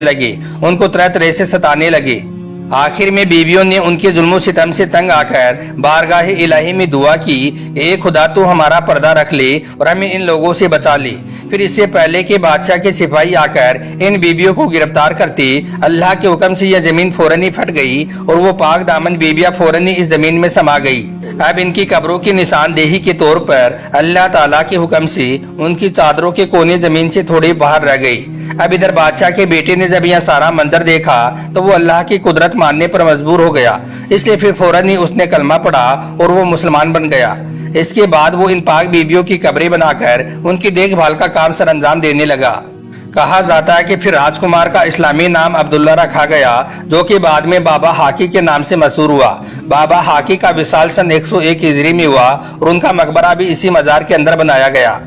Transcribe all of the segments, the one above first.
लगे, उनको तरह तरह से सताने लगे। आखिर में बीवियों ने उनके जुल्म सितम से तंग आकर बारगाह इलाही में दुआ की, ए खुदा तू हमारा पर्दा रख ले और हमें इन लोगों से बचा ले। फिर इससे पहले कि बादशाह के सिपाही आकर इन बीवियों को गिरफ्तार करते, अल्लाह के हुक्म से यह जमीन फौरन ही फट गई और वो पाक दामन बीबियां फौरन ही इस जमीन में समा गई। अब इनकी कब्रों की निशानदेही के तौर पर अल्लाह ताला के हुक्म से उनकी चादरों के कोने जमीन से थोड़े बाहर रह गई। अब इधर बादशाह के बेटे ने जब यह सारा मंजर देखा तो वो अल्लाह की कुदरत मानने पर मजबूर हो गया, इसलिए फिर फौरन ही उसने कलमा पढ़ा और वो मुसलमान बन गया। इसके बाद वो इन पाक बीबियों की कब्रें बनाकर उनकी देखभाल का काम सरअंजाम देने लगा। कहा जाता है कि फिर राजकुमार का इस्लामी नाम अब्दुल्ला रखा गया, जो कि बाद में बाबा हाकी के नाम से मशहूर हुआ। बाबा हाकी का विसाल सन 101 हिजरी में हुआ और उनका मकबरा भी इसी मजार के अंदर बनाया गया।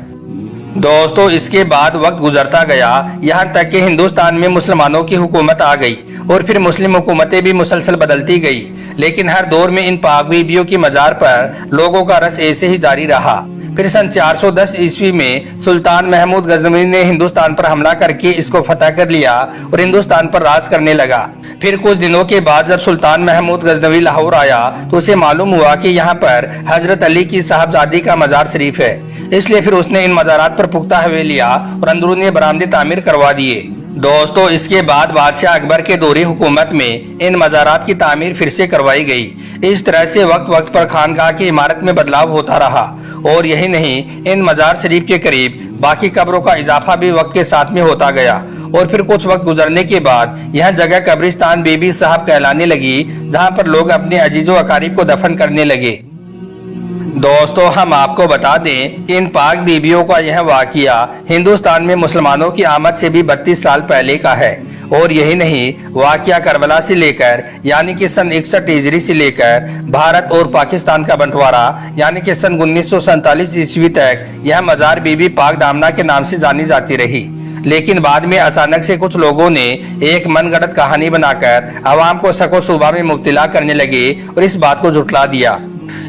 दोस्तों, इसके बाद वक्त गुजरता गया, यहाँ तक कि हिंदुस्तान में मुसलमानों की हुकूमत आ गई और फिर मुस्लिम हुकूमतें भी मुसलसल बदलती गई, लेकिन हर दौर में इन पाक बीबियों की मजार पर लोगों का रस ऐसे ही जारी रहा। फिर सन 410 ईस्वी में सुल्तान महमूद गजनवी ने हिंदुस्तान पर हमला करके इसको फतह कर लिया और हिंदुस्तान पर राज करने लगा। फिर कुछ दिनों के बाद जब सुल्तान महमूद गजनवी लाहौर आया तो उसे मालूम हुआ कि यहाँ पर हजरत अली की साहबजादी का मजार शरीफ है, इसलिए फिर उसने इन मजारात पर पुख्ता हवेलिया और अंदरूनी बरामदे तामीर करवा दिए। दोस्तों, इसके बाद बादशाह अकबर के दौरे हुकूमत में इन मजारात की तामीर फिर से करवाई गई। इस तरह से वक्त वक्त पर खानकाह की इमारत में बदलाव होता रहा और यही नहीं, इन मजार शरीफ के करीब बाकी कब्रों का इजाफा भी वक्त के साथ में होता गया और फिर कुछ वक्त गुजरने के बाद यह जगह कब्रिस्तान बीबी साहब कहलाने लगी, जहाँ पर लोग अपने अजीजों अकारीब को दफन करने लगे। दोस्तों, हम आपको बता दें कि इन पाक बीबियों का यह वाकया हिंदुस्तान में मुसलमानों की आमद से भी 32 साल पहले का है और यही नहीं, वाकया करबला से लेकर यानी कि सन 61 हिजरी से लेकर भारत और पाकिस्तान का बंटवारा यानी कि सन 1947 ईस्वी तक यह मजार बीबी पाक दामना के नाम से जानी जाती रही। लेकिन बाद में अचानक से कुछ लोगों ने एक मनगढ़ंत कहानी बनाकर आवाम को शको शुबा में मुब्तला करने लगे और इस बात को झुठला दिया।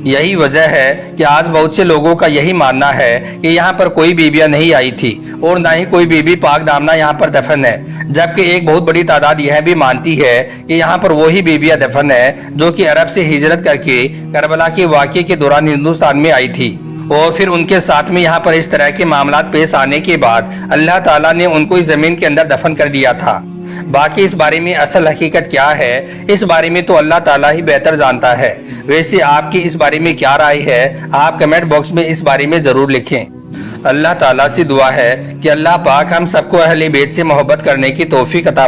यही वजह है कि आज बहुत से लोगों का यही मानना है कि यहाँ पर कोई बीबियां नहीं आई थी और न ही कोई बीबी पाक दामना यहाँ पर दफन है, जबकि एक बहुत बड़ी तादाद यह भी मानती है कि यहाँ पर वही बीबियां दफन है जो कि अरब से हिजरत करके करबला के वाक़े के दौरान हिंदुस्तान में आई थी और फिर उनके साथ में यहाँ पर इस तरह के मामलात पेश आने के बाद अल्लाह ताला ने उनको इस जमीन के अंदर दफन कर दिया था। बाकी इस बारे में असल हकीकत क्या है, इस बारे में तो अल्लाह ताला ही बेहतर जानता है। वैसे आपकी इस बारे में क्या राय है, आप कमेंट बॉक्स में इस बारे में जरूर लिखें। अल्लाह ताला से दुआ है कि अल्लाह पाक हम सबको अहले बैत से मोहब्बत करने की तौफीक अता